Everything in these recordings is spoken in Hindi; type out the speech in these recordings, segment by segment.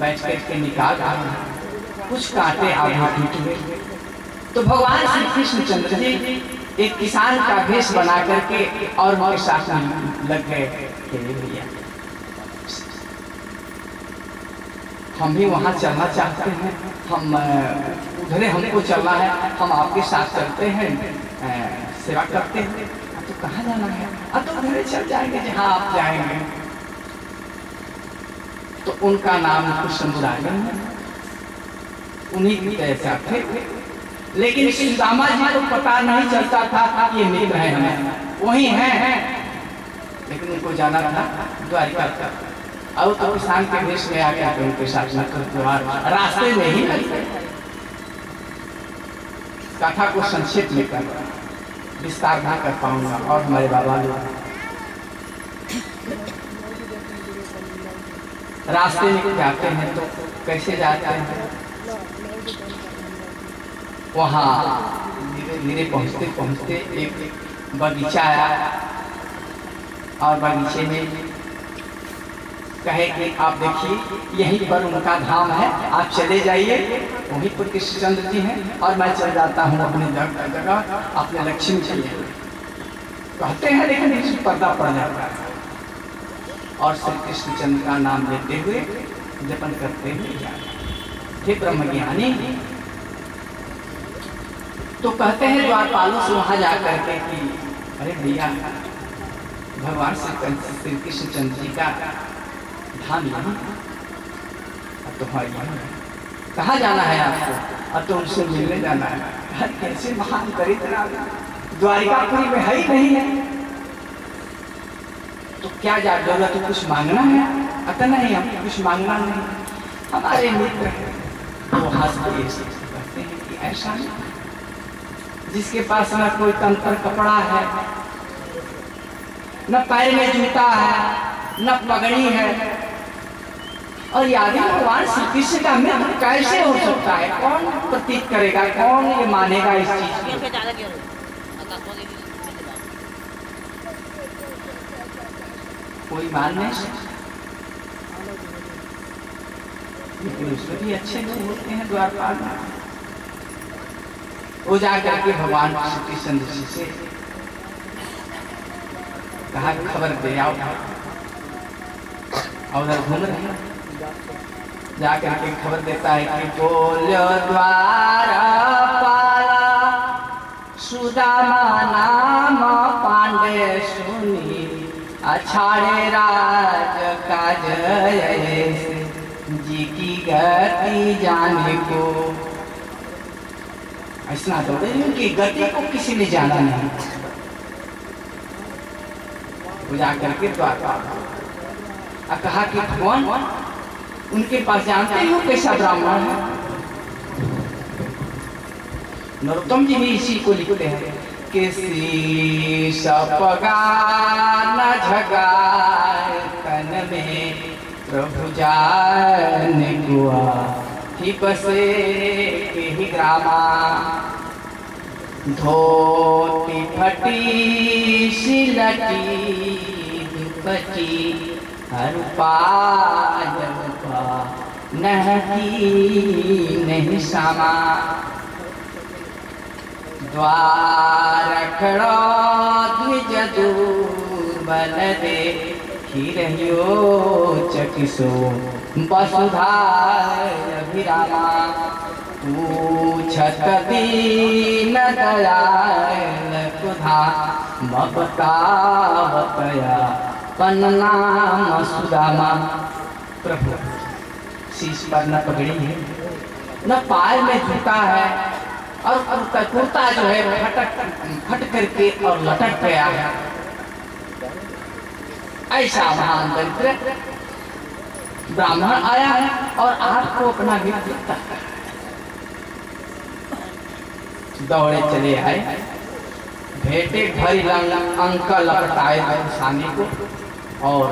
बैठ करके निकाल कुछ कांटे आधे टूट गए। तो भगवान श्री कृष्णचंद्र जी एक किसान का भेष बना करके और उनके साथ लग गए कि भैया हम भी वहाँ चलना चाहते हैं, हम उधर हमको चलना है, हम आपके साथ चलते हैं, सेवा करते हैं। तो कहाँ जाना है? अब तो उधर चल जाएंगे जहाँ आप जाएंगे। तो उनका नाम कुशमुरारी, उन्हीं की पैसा थे। लेकिन सुदामा जी को पता नहीं चलता था ये मित्र है, हमें वही है, लेकिन उनको जाना था द्वारिका का। और तो किसान के भेष में आ गया, उनके साथ रास्ते में ही कथा को संक्षेप में कर विस्तार ना कर पाऊंगा। और हमारे बाबा लोग रास्ते में जाते हैं तो कैसे जाते हैं? वहाँ धीरे धीरे पहुँचते पहुँचते एक बगीचा आया और बगीचे में कहे कि आप देखिए यहीं पर उनका धाम है, आप चले जाइए, वहीं पर कृष्णचंद्र जी हैं और मैं चल जाता हूँ अपने जगह अपने लक्ष्मी के लिए। कहते हैं लेकिन इसमें पर्दा पड़ जाता है और श्री कृष्णचंद्र का नाम लेते हुए जपन करते हुए हे ब्रह्मज्ञानी। तो कहते हैं द्वारपालों से वहाँ जा करके कि अरे भैया भगवान श्री कृष्णचंद्र जी का धाम यहाँ, अब तो कहाँ जाना है आपको? अब तो उनसे मिलने जाना है। कैसे महान दरिद्र द्वारिकापुरी में है ही नहीं है, तो क्या जरूरत है? कुछ मांगना है? अतः नहीं, हमको कुछ मांगना नहीं, हमारे मित्र हैं। वो हंस के कहते हैं कि ऐसा नहीं, जिसके पास न कोई तंत्र कपड़ा है, न पैर में जूता है, न पगड़ी है, और यादव भगवान श्री कृष्ण का मित्र कैसे हो सकता है? कौन प्रतीत करेगा, कौन ये मानेगा इस चीज को? कोई मान नहीं सकता। लेकिन उसमें भी अच्छे लोग होते हैं द्वारपाल में। वो जाकर के भगवान श्री कृष्ण जी से कहा खबर दे आओ, और घूम रहे हैं। जाकर के खबर देता है कि बोलो द्वारपाला सुदामा नाम पांडे सुनी अछाड़े राज काज जी की गति जाने को। ऐसा तो उनकी गति को किसी ने जाना नहीं। वो जाकर के द्वारपाल कहा कि भगवान उनके पास जानते हो कैसा ब्राह्मण है? नरोत्तम जी भी इसी को लिखते हैं कि शीश पगान झगाए तन में प्रभु जान गुआ ही बसे के ही ग्रामा धोती फटी सिलटी दुपटी नहीं सामा द्वार खड़ो द्विज दूर्बल दे हिरहियो चकिसो वसुधा अभिरामा पूछत दीन दयाल कुधा मपतावतया पन्नाम सुदामा। प्रभु शीश पर न पगड़ी है, न पाय में जूता है, और कुर्ता जो है फट करके और लटक गया है। ऐसा महान दरिद्र ब्राह्मण आया है और आपको अपना मित्र लगता है। दौड़े चले आए, भेटे भरी अंक लपटाए सानी को, और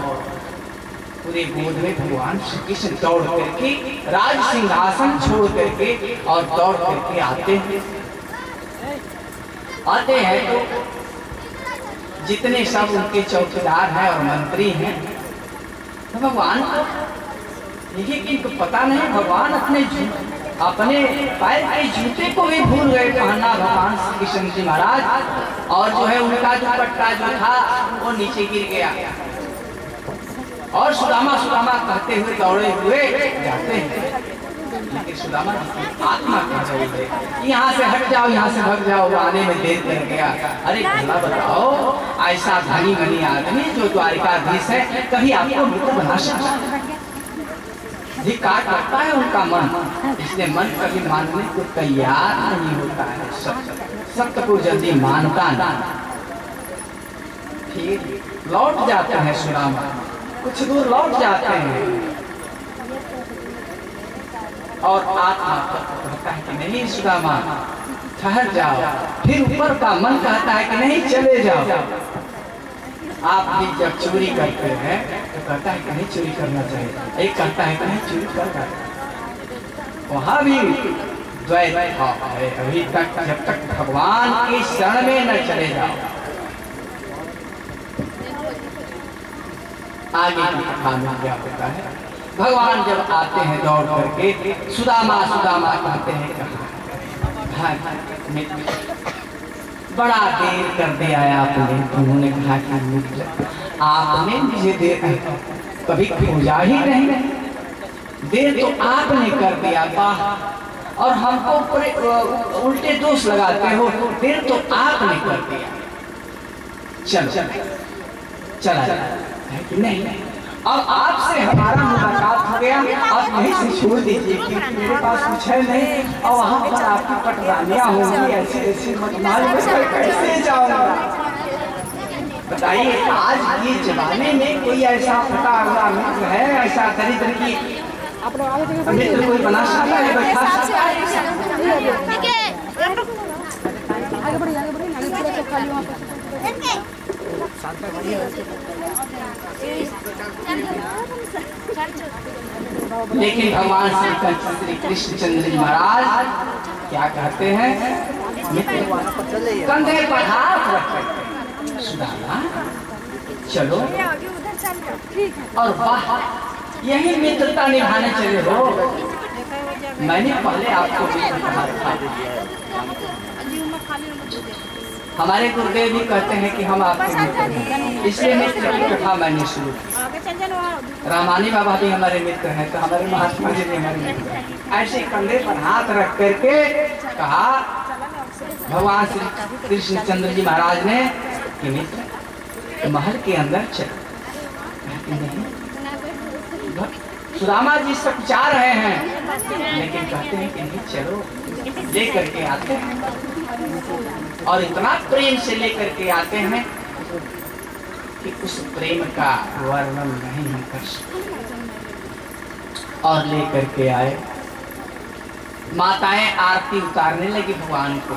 पूरे गोद में भगवान श्री कृष्ण दौड़ करके राज सिंहासन छोड़ करके और दौड़ करके आते हैं तो जितने सब उनके चौकीदार हैं और मंत्री हैं, तो भगवान को लेकिन इनको पता नहीं भगवान अपने पैर के जूते को भी भूल गए पहनना भगवान श्री कृष्ण जी महाराज। और जो है उनका दुपट्टा जो था वो नीचे गिर गया और सुदामा सुदामा कहते हुए दौड़े हुए जाते हैं। लेकिन सुदामा आत्मा कह रही है यहाँ से हट जाओ, यहाँ से भाग जाओ, आने में देर कर गया। अरे भला बताओ, ऐसा धनी मनी आदमी जो द्वारिकाधीश है कभी आपको मित्र बना सकता है? धिक्कार करता है उनका मन, इसलिए मन कभी मानने को तैयार नहीं होता है। सत्य को जल्दी मानता नहीं। फिर लौट जाते हैं सुदामा, कुछ दूर लौट जाते हैं और आत्मा कहता है कि नहीं सुदामा ठहर जाओ। फिर ऊपर का मन कहता है कि नहीं चले जाओ। आप भी जब चोरी करते हैं तो कहता है कि नहीं चोरी करना चाहिए, एक कहता है कि नहीं चोरी करना। वहां भी द्वैत भाव है अभी तक, जब तक भगवान के शरण में न चले जाओ। आगे की कथा में क्या होता है, भगवान जब आते हैं दौड़ करके, सुदामा सुदामा कहते हैं बड़ा देर कर दिया आपने। उन्होंने कहा कि मित्र आपने मुझे कभी खोजा ही नहीं, देर तो आपने कर दिया। वाह, और हमको उल्टे दोष लगाते हो, देर तो आपने कर दिया। चलो चला है कि नहीं? अब आपसे हमारा मुलाकात हो गया, आप यहीं से छोड़ दीजिए क्योंकि मेरे पास कुछ है नहीं और वहाँ पर आपकी पटरानियाँ होंगी, ऐसे ऐसे कैसे जाऊँगा? बताइए, आज ये जमाने में कोई ऐसा फटा हुआ मित्र है, ऐसा दरिद्र की मित्र कोई बना सकता है, बैठा सकता है? लेकिन भगवान श्री कृष्ण चंद्र जी महाराज क्या कहते हैं, कंधे पर हाथ रख करके सुदामा चलो, और वाह यही मित्रता निभाने चले हो। मैंने पहले आपको मित्र कहा था, हमारे गुरुदेव भी कहते हैं कि हम आपके मित्र हैं, इसलिए मित्र की कथा मैंने शुरू की। रामानी बाबा भी हमारे मित्र हैं, तो हमारे महात्मा जी भी हमारे मित्र हैं। ऐसे कंधे पर हाथ रख करके कहा भगवान श्री कृष्ण चंद्र जी महाराज ने कि मित्र महल के अंदर चलो। सुदामा जी सब चाह रहे हैं, लेकिन कहते हैं कि नहीं चलो, ले करके आते हैं। और इतना प्रेम से लेकर के आते हैं कि उस प्रेम का वर्णन नहीं हम कर सकते। और लेकर के आए, माताएं आरती उतारने लगी भगवान को,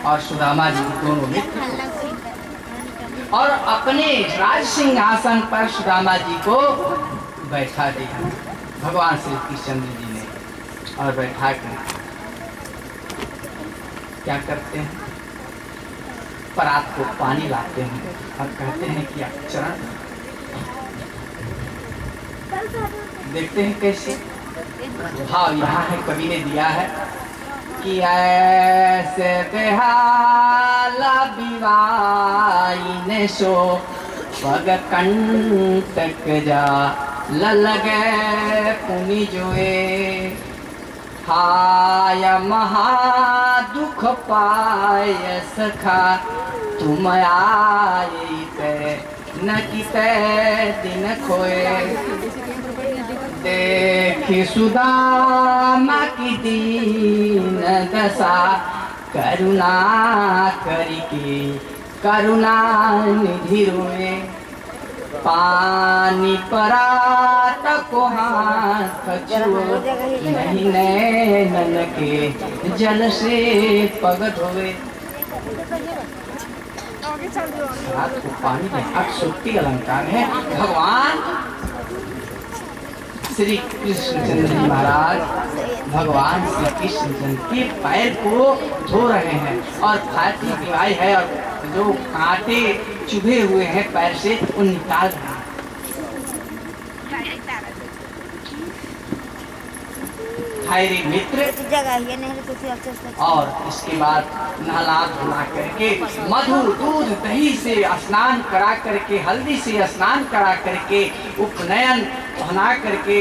और सुदामा जी दोनों मित्र और अपने राज सिंहासन पर सुदामा जी को बैठा दिया भगवान श्री कृष्ण जी ने। और बैठा कर क्या करते हैं, परात को पानी लाते हैं और कहते हैं कि आप चरण देखते हैं कैसे भाव यहाँ है। कवि ने दिया है कि ऐसे बेहाला बिवाई सो पग कंटक जा लगे पुनि जोए, हाय महा दुख पाय सखा तुम आए न किते दिन खोए। देखी सुदामा की दीन दशा करुणा करके करुणा निधि रोए। पानी परात को हाथ छुओ नहीं नैनन के जल से पग धोए। रात को पानी में अक्षोक्ति अलंकार है। भगवान श्री कृष्ण चंद्र जी महाराज भगवान श्री कृष्ण चंद्र के पैर को धो रहे हैं और फाटी दिवाई है और जो कांटे चुभे हुए हैं पैर से उन निकाल रहे हैं। रे मित्र। और इसके बाद नहला धुला करके मधु दूध दही से स्नान करा करके, हल्दी से स्नान करा करके, उपनयन पहना करके,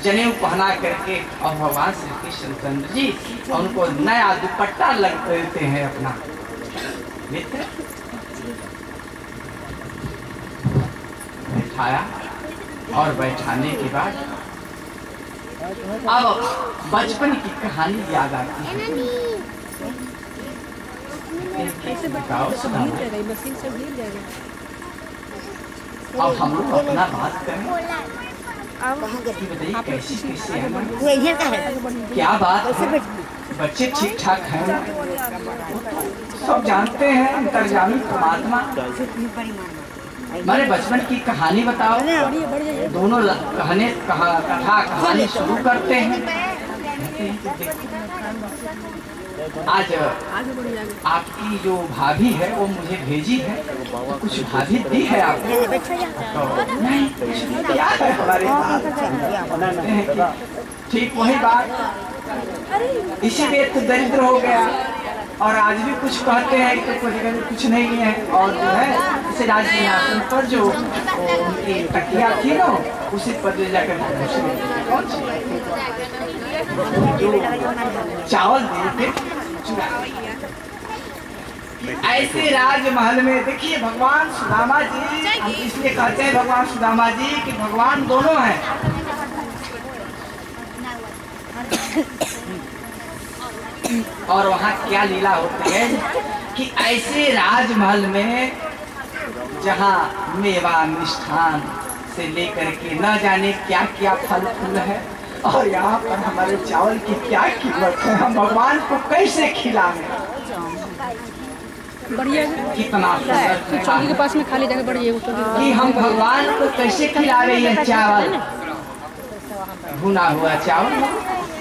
जनेऊ पहना करके, और भगवान श्री कृष्णचंद्र जी उनको नया दुपट्टा लग देते हैं अपना। मित्र बैठाया और बैठाने के बाद अब बचपन की कहानी याद आती है। अब हम लोग अपना बात करें, बताइए कैसी कैसे है, क्या बात है, बच्चे ठीक ठाक हैं, सब जानते हैं अंतर्यामी परमात्मा। मैंने बचपन की कहानी बताओ। दोनों कहानी शुरू करते हैं। आज आपकी जो भाभी है वो मुझे भेजी है, तो कुछ भाभी दी है आपको? तो नहीं, क्या है हमारे पास? ठीक वही बात, इसीलिए तो दरिद्र हो गया। और आज भी कुछ कहते हैं तो कुछ नहीं है। और जो है इसे राजसिंहासन पर जो उनकी तकिया थी ना, उसी पर ले जाकर चावल देते। ऐसे राजमहल में देखिए भगवान सुदामा जी, हम इसलिए कहते हैं भगवान सुदामा जी कि भगवान दोनों हैं। और वहाँ क्या लीला होती है कि ऐसे राजमहल में जहाँ मेवा मिष्ठान से लेकर के न जाने क्या क्या फल फूल है, और यहाँ पर हमारे चावल की क्या कीमत है, हम भगवान को कैसे खिलाएं? कितना चौकी के पास में खाली जगह बड़ी है कि हम भगवान को कैसे खिला रहे हैं चावल, भुना हुआ चावल।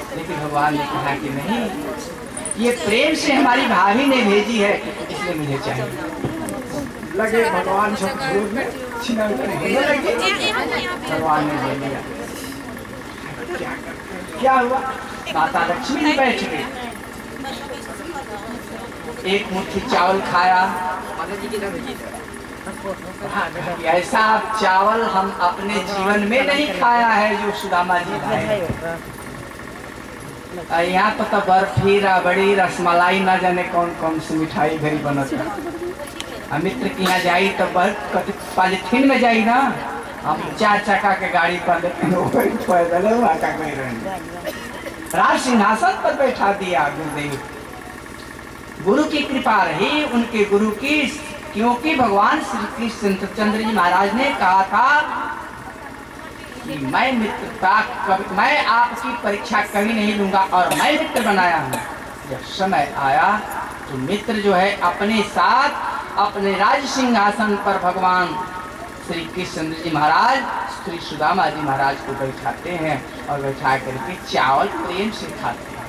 लेकिन भगवान ने कहा कि नहीं, ये प्रेम से हमारी भाभी ने भेजी है, इसलिए मुझे चाहिए। लगे भगवान झकझोर में छिनल कर हिलने लगे, भगवान ने ले लिया। क्या हुआ? माता लक्ष्मी बैठ गई, एक मुट्ठी चावल खाया। ऐसा चावल हम अपने जीवन में नहीं खाया है जो सुदामा जी लाए। यहाँ पर तो बर्फी, रबड़ी, रसमलाई, न जाने कौन कौन सी मिठाई घरी बनता। मित्र के यहाँ जाई तो पॉलिथीन में जाई ना, हम 4 चक्का के गाड़ी पर पैदल राज सिंहासन पर बैठा दिया गुरुदेव। गुरु की कृपा रही, उनके गुरु की, क्योंकि भगवान श्री कृष्णचंद्र जी महाराज ने कहा था कि मैं मित्रता, मैं आपकी परीक्षा कभी नहीं लूंगा, और मैं मित्र बनाया हूँ। जब समय आया तो मित्र जो है अपने साथ अपने राज सिंहासन पर भगवान श्री कृष्ण जी महाराज श्री सुदामा जी महाराज को बैठाते हैं, और बैठा करके चावल प्रेम से खाते हैं।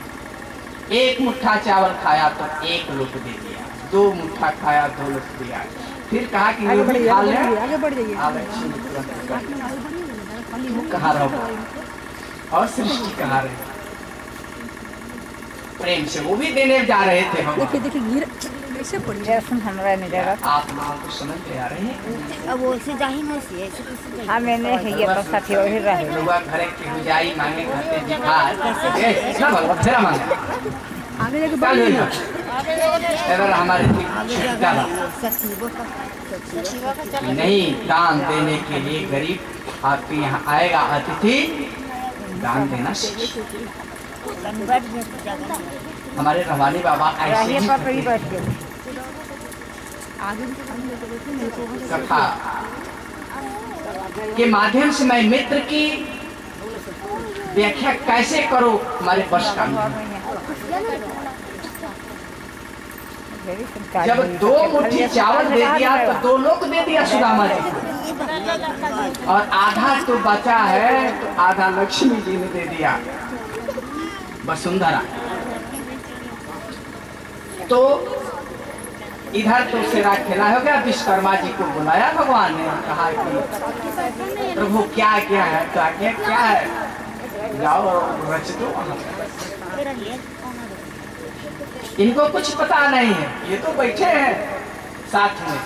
एक मुट्ठा चावल खाया तो 1 लोक दे दिया, 2 मुट्ठा खाया 2 लोक दिया। फिर कहा कि आगे बढ़िए, खा लें, आगे बढ़ जाइए। कहाँ रहो और सृष्टि कहाँ रहे? प्रेम से वो भी देने जा रहे थे हम। देखिए देखिए गिर कैसे पड़ी है, सुन हमरा नहीं जाएगा। आप लोगों को समझ में आ रहे हैं? अब वो से जाही ना से ऐसे हां मैंने ये तो साथी वही रहे लोग घरे की बुझाई मांगे खाते भिखार, ए ना भगवान तेरा मांगे आगे जाके क्या बढ़िए। अगर हमारे नहीं दान देने के लिए गरीब आपके यहाँ आएगा, अतिथि दान देना सीखिए। हमारे रवानी बाबा ऐसे ही कथा के माध्यम से मैं मित्र की व्याख्या कैसे करूं, हमारे बस का नहीं। जब 2 मुट्ठी चावल दे दिया तो 2 लोक दे दिया सुदामा जी को, और आधा तो बचा है तो आधा लक्ष्मी जी ने दे दिया वसुंधरा। तो इधर तो सेरा खेला हो गया। विश्वकर्मा जी को बुलाया भगवान ने, कहा कि प्रभु क्या क्या है, तो आज्ञा क्या है, जाओ और रच दो। इनको कुछ पता नहीं है, ये तो बैठे हैं साथ में।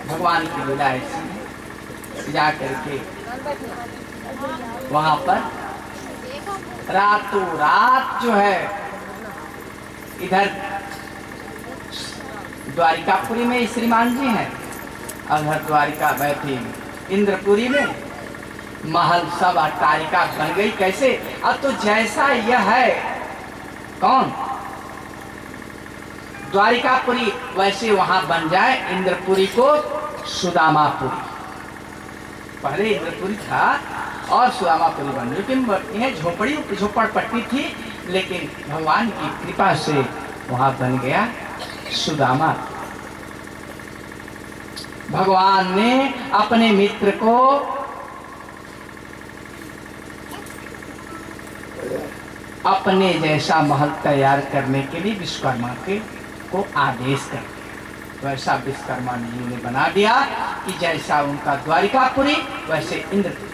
भगवान की लीला ऐसी है, जा करके वहां पर रातों रात जो है, इधर द्वारिकापुरी में श्रीमान जी हैं, उधर द्वारिका बैठी इंद्रपुरी में महल सब अट्टारिका बन गई। कैसे? अब तो जैसा यह है कौन द्वारिकापुरी, वैसे वहां बन जाए इंद्रपुरी को सुदामापुरी। पहले इंद्रपुरी था और सुदामापुरी बन, लेकिन यह झोपड़पट्टी थी, लेकिन भगवान की कृपा से वहां बन गया सुदामा। भगवान ने अपने मित्र को अपने जैसा महल तैयार करने के लिए विश्वकर्मा को आदेश कर दिया। वैसा विश्वकर्मा जी ने बना दिया कि जैसा उनका द्वारिकापुरी वैसे इंद्रपुरी।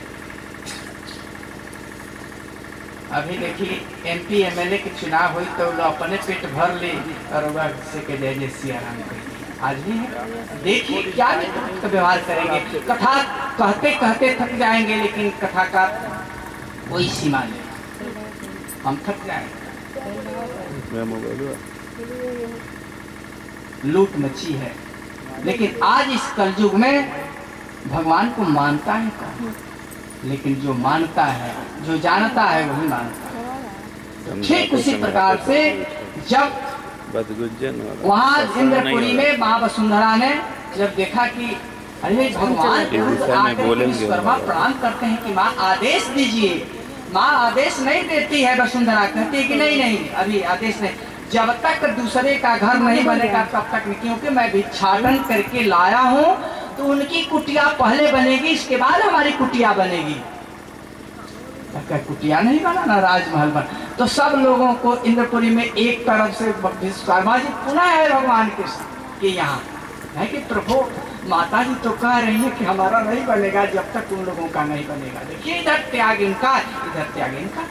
अभी देखिए MP MLA के चुनाव हुई तो लोग अपने पेट भर ले और से के जय जय सिया राम करेंगे। आज भी है, देखिए क्या तो व्यवहार करेंगे। कथा कहते कहते थक जाएंगे, लेकिन कथा का कोई सीमा नहीं, हम थक जाएंगे। लूट मची है, लेकिन आज इस कलयुग में भगवान को मानता है कौन? लेकिन जो मानता है, जो जानता है वही मानता है। ठीक उसी प्रकार से जब वहां इंद्रपुरी में माँ वसुंधरा ने जब देखा कि अरे भगवान विश्वकर्मा प्रणाम करते हैं कि माँ आदेश दीजिए, माँ आदेश नहीं देती है। वसुंधरा कहती है कि नहीं नहीं अभी आदेश नहीं, जब तक दूसरे का घर नहीं बनेगा तब तक नहीं, क्योंकि मैं भिक्षाटन करके लाया हूँ, तो उनकी कुटिया पहले बनेगी, इसके बाद हमारी कुटिया बनेगी। कुटिया नहीं बनाना, राजमहल बन। तो सब लोगों को इंद्रपुरी में एक तरफ से विश्वकर्मा जी पुनः है भगवान के यहाँ है कि प्रभु माता जी तो कह रही है कि हमारा नहीं बनेगा जब तक उन लोगों का नहीं बनेगा। देखिए इधर त्याग इनका, इधर त्याग इनका।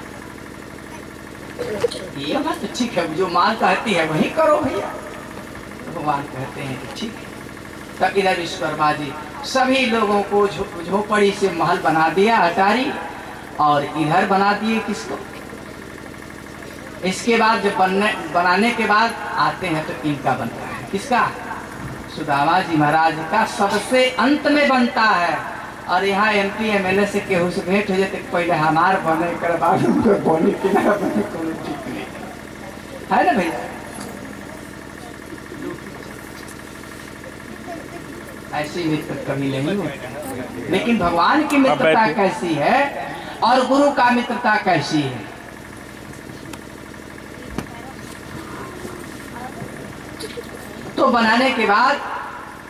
ये बात तो ठीक है, जो माँ कहती है वही करो भैया। तो भगवान कहते हैं कि ठीक है। तब इधर विश्वकर्मा जी सभी लोगों को झोपड़ी से महल बना दिया अटारी, और इधर बना दिए किसको। इसके बाद जब बनाने के बाद आते हैं तो इनका बनता है, किसका? सुदामा जी महाराज का सबसे अंत में बनता है। और यहाँ MP MLA से केहू से भेंट हो जाते, पहले हमार बने कर बाद उनको बोली कि ना बने, कोई ठीक नहीं है ना भैया। ऐसी मित्र कभी नहीं होती, लेकिन भगवान की मित्रता कैसी है और गुरु का मित्रता कैसी है। तो बनाने के बाद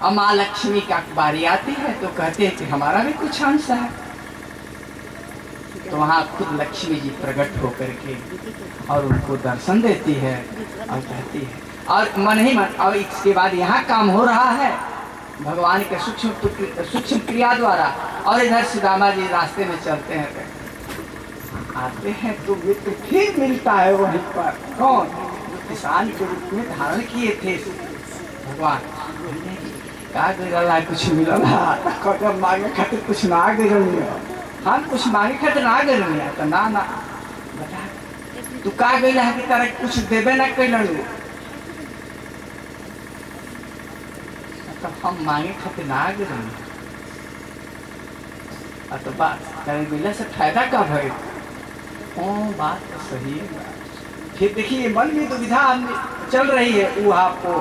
अब माँ लक्ष्मी का बारी आती है, तो कहते हैं कि हमारा भी कुछ अंश है। तो वहाँ खुद लक्ष्मी जी प्रकट होकर के और उनको दर्शन देती है और कहती है, और मन ही मन। और इसके बाद यहाँ काम हो रहा है भगवान के सूक्ष्म क्रिया द्वारा। और इधर सुदामा जी रास्ते में चलते हैं, आते हैं तो मित्र फिर मिलता है वहीं पर। कौन? किसान के रूप में धारण किए थे भगवान। का गिरला कुछ मिलला, मांगे खातिर कुछ ना गिरल, हम कुछ मांगे खातिर ना गिरल, तो ना ना बता तू का गइल है कि तारा कुछ देबे ना कैलन, तो हम मांगे खातिर ना गिरल। तो बात करे से फायदा का भय। बात तो सही है। फिर देखिए मन में दुविधा चल रही है। वो आपको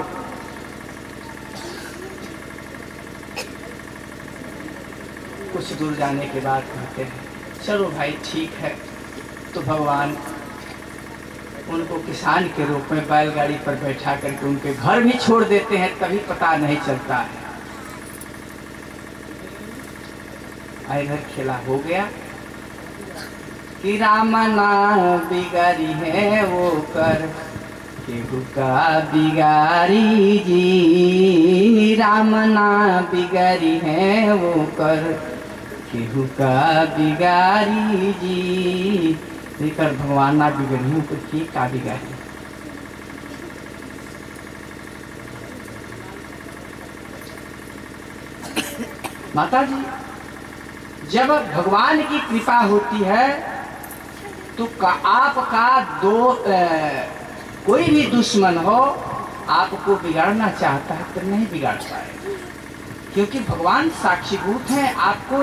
कुछ दूर जाने के बाद कहते हैं चलो भाई ठीक है। तो भगवान उनको किसान के रूप में बैलगाड़ी पर बैठा करके उनके घर भी छोड़ देते हैं, तभी पता नहीं चलता है। इधर खेला हो गया कि राम नाम बिगड़ी है वो कर केहू का बिगारी जी, राम ना बिगारी है वो कर, केहू का बिगारी जी, लेकर भगवान ना बिगड़ी हूँ तो के का बिगारी। माता जी, जब भगवान की कृपा होती है तो आपका कोई भी दुश्मन हो आपको बिगाड़ना चाहता है तो नहीं बिगाड़ पाएगा, क्योंकि भगवान साक्षीभूत हैं। आपको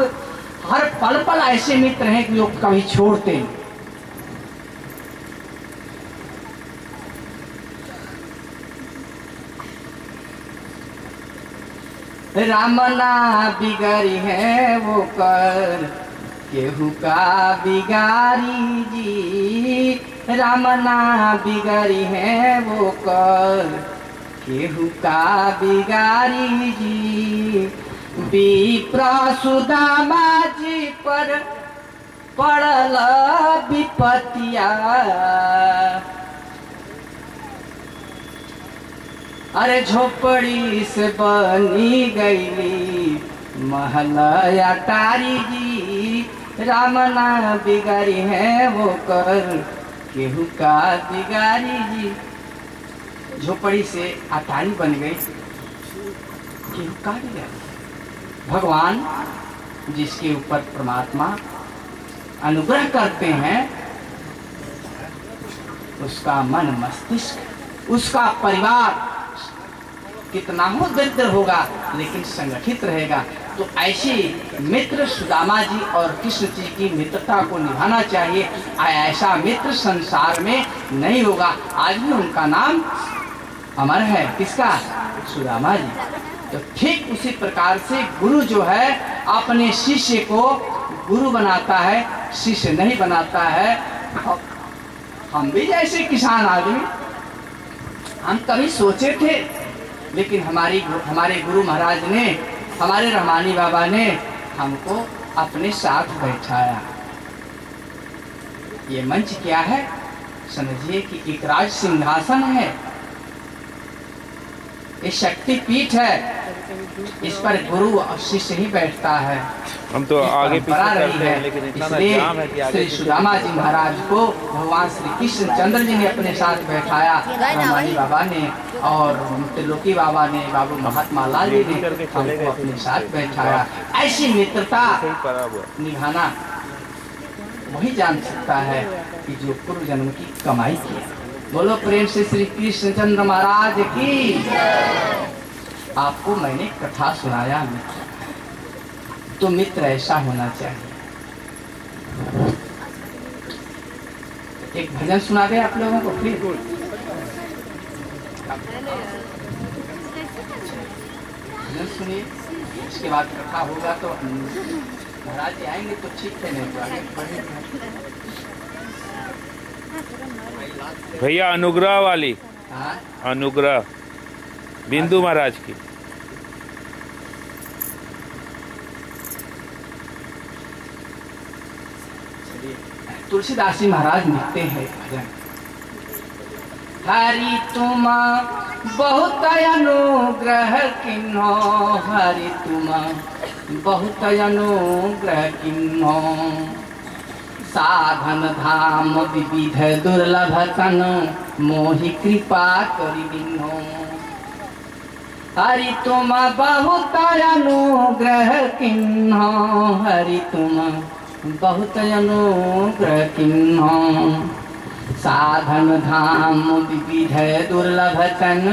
हर पल पल ऐसे मित्र हैं कि जो कभी छोड़ते नहीं। राम ना बिगारी है वो कर, केहू का बिगारी जी, राम ना बिगारी है वो कर, केहू का बिगारी जी। विप्र सुदामा जी पर पड़ल विपतिया, अरे झोपड़ी से बनी गईली महलया तारी जी, राम ना बिगारी है वो कर, केहू का बिगारी जी। झोपड़ी से अटारी बन गई, केहू का बिगारी। भगवान जिसके ऊपर परमात्मा अनुग्रह करते हैं उसका मन मस्तिष्क, उसका परिवार कितना हो दरिद्र होगा लेकिन संगठित रहेगा। तो ऐसे मित्र सुदामा जी और कृष्ण जी की मित्रता को निभाना चाहिए। ऐसा मित्र संसार में नहीं होगा। आज भी उनका नाम अमर है। किसका? सुदामा जी। तो ठीक उसी प्रकार से गुरु जो है अपने शिष्य को गुरु बनाता है, शिष्य नहीं बनाता है। हम भी जैसे किसान आदमी, हम कभी सोचे थे, लेकिन हमारे गुरु महाराज ने, हमारे रहमानी बाबा ने हमको अपने साथ बैठाया। ये मंच क्या है? समझिए कि एक राज सिंहासन है, ये शक्ति पीठ है। इस पर गुरु और शिष्य ही बैठता है। हम तो आगे पीछे करते हैं, लेकिन इतना जाम है कि श्री सुदामा जी महाराज को भगवान श्री कृष्ण चंद्र जी ने अपने साथ बैठाया, रहमानी बाबा ने और त्रिलोकी बाबा ने, बाबू महात्मा लाल जी ने हमको अपने साथ बैठाया। ऐसी मित्रता निभाना वही जान सकता है कि जो पूर्व जन्म की कमाई की। बोलो प्रेम से श्री कृष्ण चंद्र महाराज की। आपको मैंने कथा सुनाया मित्र, तो मित्र ऐसा होना चाहिए। एक भजन सुना दे आप लोगों को फिर। भजन सुनिए, इसके बाद कथा होगा तो महाराज जी आएंगे तो ठीक है, नहीं तो आगे बढ़ेंगे। भैया अनुग्रह वाली, अनुग्रह बिंदु महाराज की। तुलसीदास जी महाराज लिखते हैं भजन। हरि तुम बहुत अनुग्रह किन्हो, हरि तुम बहुत अनुग्रह किन्हो, साधन धाम विविध दुर्लभ तन, मोहि कृपा करि दीन्हो। हरि तुम बहुत अनुग्रह किन्हो, हरि तुम बहुत अनुग्रह किन्हो, साधन धाम विविध दुर्लभ तन,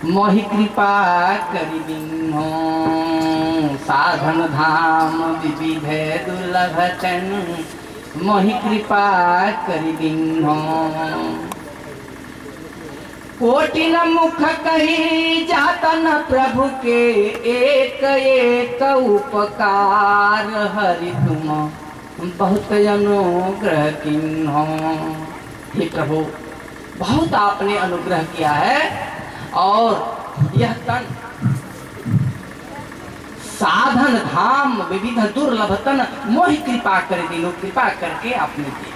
मोहि कृपा करि दीन्हो। साधन धाम विविध दुर्लभ तन, मोहि कृपा करि दीन्हो। कोटि न मुख कही जाता न प्रभु के, एक एक उपकार, हरि तुम बहुत अनुग्रह किन्हो। हे प्रभु, बहुत आपने अनुग्रह किया है और यह तन साधन धाम विविध दुर्लभ तन, मोहि कृपा कर दीनो, कृपा करके आपने दिया।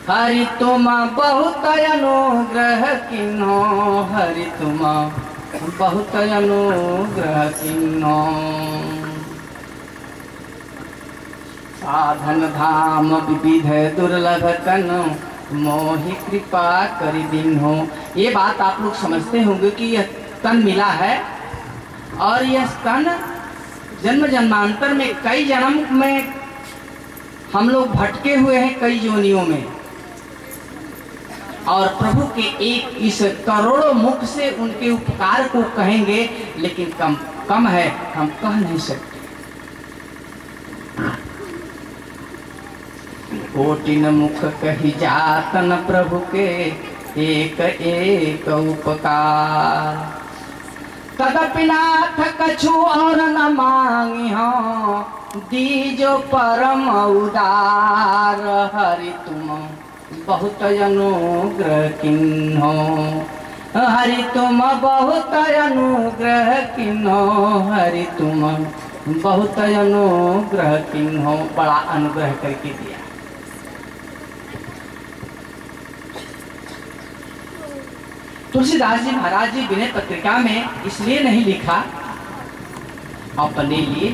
हरि तुम बहुत अनुग्रह किन्हो, हरि तुम बहुत अनुग्रह किन्हो। साधन धाम विविध दुर्लभ तन, मोहि कृपा करि दीन्हो। ये बात आप लोग समझते होंगे कि यह तन मिला है और यह तन जन्म जन्मांतर में कई जन्म में हम लोग भटके हुए हैं, कई योनियों में, और प्रभु के एक इस करोड़ों मुख से उनके उपकार को कहेंगे, लेकिन कम है, हम कह नहीं सकते। कोटिन मुख कही जातन प्रभु के, एक एक उपकार। तदपि नाथ कछु और न मांगी हो, दीजो परम उदार। हरि तुम बहुत अनुग्रह किन्हो, हरि तुम बहुत अनुग्रह किन्हो, हरि तुम बहुत अनुग्रह किन्हो। बड़ा अनुग्रह करके दिया। तुलसीदास जी महाराज जी विनय पत्रिका में इसलिए नहीं लिखा अपने लिए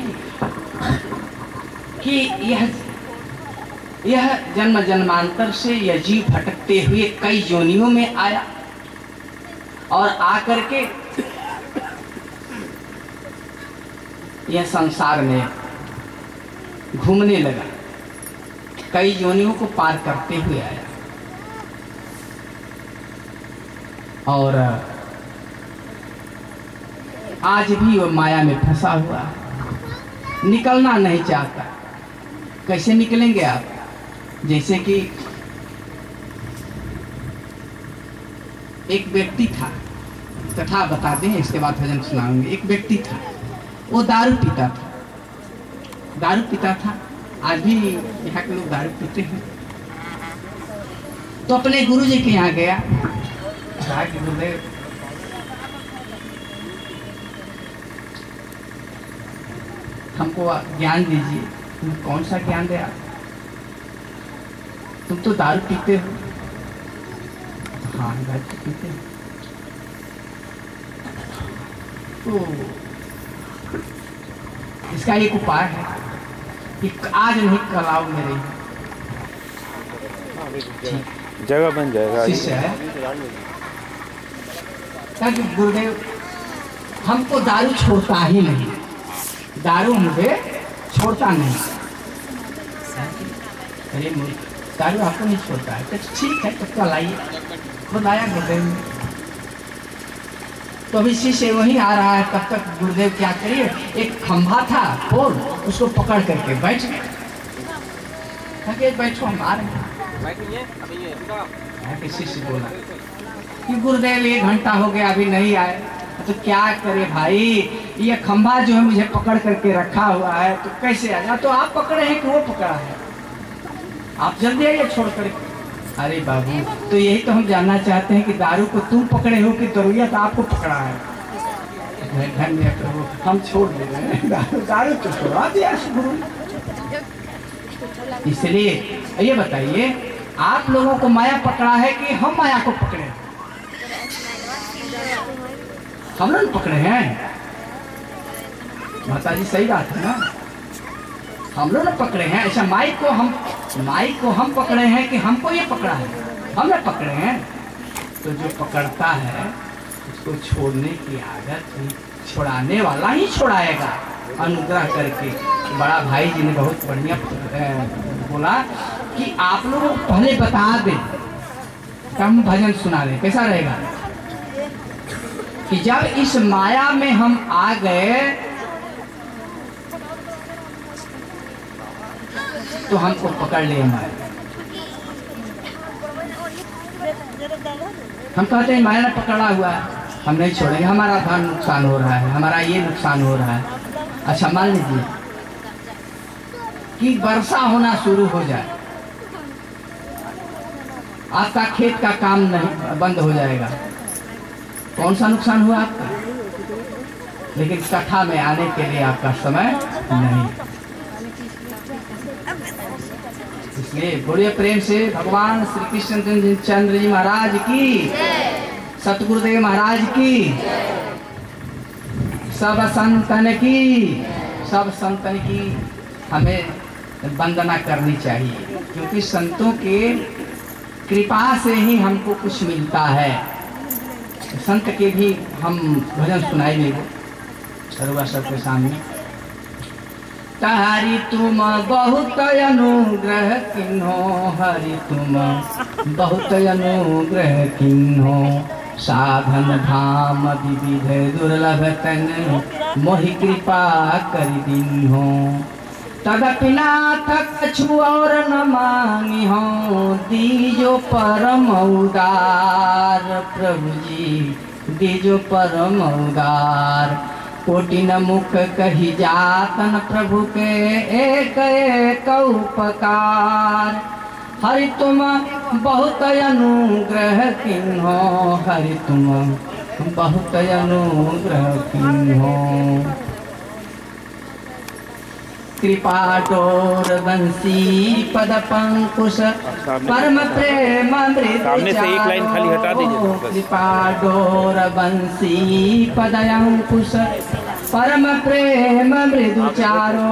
कि यह जन्म जन्मांतर से यह जीव भटकते हुए कई योनियों में आया और आकर के यह संसार में घूमने लगा, कई योनियों को पार करते हुए आया और आज भी वो माया में फंसा हुआ है, निकलना नहीं चाहता। कैसे निकलेंगे आप? जैसे कि एक व्यक्ति था, कथा बताते हैं इसके बाद भजन सुनाएंगे। एक व्यक्ति था, वो दारू पीता था, दारू पीता था। आज भी यहाँ के लोग दारू पीते हैं। तो अपने गुरु जी के यहाँ गया, कहा कि गुरुदेव हमको ज्ञान दीजिए। तुम कौन सा ज्ञान दे? तुम तो दारू पीते हो। हाँ, दारू पीते हो। तो इसका एक उपाय है कि आज नहीं कल आओ मेरे जगह बन जाएगा। शिष्य है, ताकि गुरुदेव हमको दारू छोड़ता ही नहीं, दारू मुझे छोड़ता नहीं। अरे दारू आपको नहीं छोड़ता है? तो ठीक है, तो कल आइए। खुद आया गुरुदेव। तो अभी शिष्य वहीं आ रहा है, तब तक गुरुदेव क्या करिए, एक खंभा था पोल, उसको पकड़ करके बैठ गए। बैठो, हम आ रहे हैं। शिष्य बोला कि गुरुदेव 1 घंटा हो गया अभी नहीं आए। तो क्या करे भाई, ये खंभा जो है मुझे पकड़ करके रखा हुआ है, तो कैसे आ जाए? तो आप पकड़े हैं कि वो पकड़ा है? आप जल्दी आइए छोड़ कर। अरे बाबू, तो यही तो हम जानना चाहते हैं कि दारू को तुम पकड़े हो कि दरुइया आपको पकड़ा है? धन्य प्रभु, हम छोड़ दे रहे हैं दारू तो छोड़ा दिया गुरु। इसलिए ये बताइए, आप लोगों को माया पकड़ा है कि हम माया को पकड़े? हम लोग पकड़े हैं। माता जी सही बात है ना, हम लोग पकड़े हैं। ऐसा माई को हम पकड़े हैं कि हमको ये पकड़ा है? हम लोग पकड़े हैं। तो जो पकड़ता है उसको छोड़ने की आदत छुड़ाने वाला ही छुड़ाएगा, अनुग्रह करके। बड़ा भाई जी ने बहुत बढ़िया बोला कि आप लोगों को पहले बता दें, हम भजन सुना दें। कैसा रहेगा कि जब इस माया में हम आ गए तो हमको पकड़ ले माया। हम कहते हैं माया ने पकड़ा हुआ है, हम नहीं छोड़ेंगे, हमारा धन नुकसान हो रहा है, हमारा ये नुकसान हो रहा है। अच्छा मान लीजिए कि वर्षा होना शुरू हो जाए, आपका खेत का काम नहीं बंद हो जाएगा, कौन सा नुकसान हुआ आपका? लेकिन कथा में आने के लिए आपका समय नहीं। इसलिए बोलिए प्रेम से भगवान श्री कृष्ण चंद्र जी महाराज की, सतगुरुदेव महाराज की, सब संतन की हमें वंदना करनी चाहिए, क्योंकि संतों के कृपा से ही हमको कुछ मिलता है। संत के भी हम भजन सुनाएंगे सर्वा सबके सामने। हरि तुम बहुत अनुग्रह किन्हो, हरि तुम बहुत अनुग्रह किन्हो, साधन धाम विविध दुर्लभ तन मोहि कृपा कर दीन्हो। तदपि नाथ कछु और न मांगी हो, दीजो परम उदार प्रभु जी, दीजो परम उदार। कोटि न मुख कही जातन प्रभु के एक एक उपकार। हरि तुम बहुत अनुग्रह किन्हो, हरि तुम बहुत अनुग्रह किन्हो। कृपा डोर बंसी पद पंकुश परम प्रेम सामने से एक लाइन खाली हटा दीजिए। कृपा डोर बंसी पद अंकुश परम प्रेम मृदु चारो।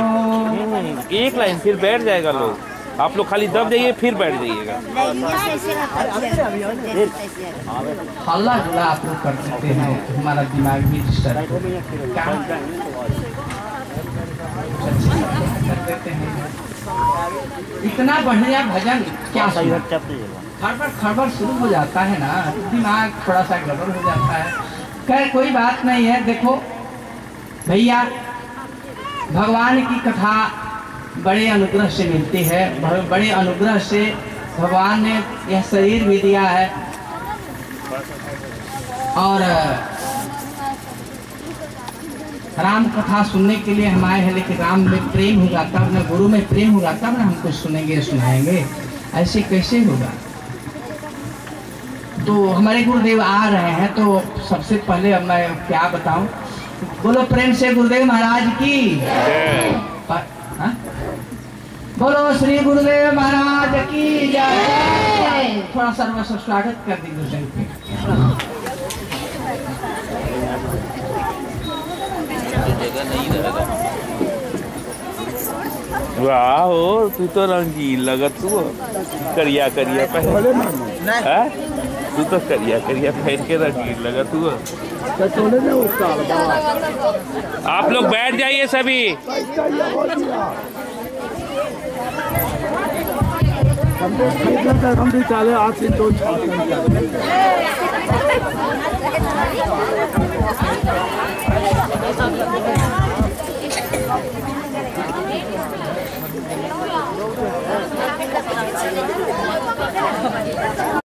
एक लाइन फिर बैठ जाएगा लोग, आप लोग खाली दब जाइए फिर बैठ जाइएगा। हल्ला जुला आप लोग कर सकते हैं, हमारा दिमाग भी डिस्टर्ब कर देते हैं। इतना बढ़िया भजन क्या खड़बड़ खड़बड़ शुरू हो जाता है ना, दिमाग थोड़ा सा गड़बड़ हो जाता है। खैर कोई बात नहीं है। देखो भैया, भगवान की कथा बड़े अनुग्रह से मिलती है, बड़े अनुग्रह से भगवान ने यह शरीर भी दिया है। और राम कथा सुनने के लिए हम आए हैं, लेकिन राम में प्रेम होगा तब न, गुरु में प्रेम होगा तब न हम कुछ सुनेंगे सुनाएंगे, ऐसे कैसे होगा। तो हमारे गुरुदेव आ रहे हैं, तो सबसे पहले अब मैं क्या बताऊं। बोलो प्रेम से गुरुदेव महाराज की, बोलो श्री गुरुदेव महाराज की जय। थोड़ा सा स्वागत कर दीजिए। वाह हो, तू तो रंगीन लगत तू करिया करिया पहन, तू तो करिया करिया पहन के रंगीन लगत तू। आप लोग बैठ जाइए सभी। हम भी चाले आज से 2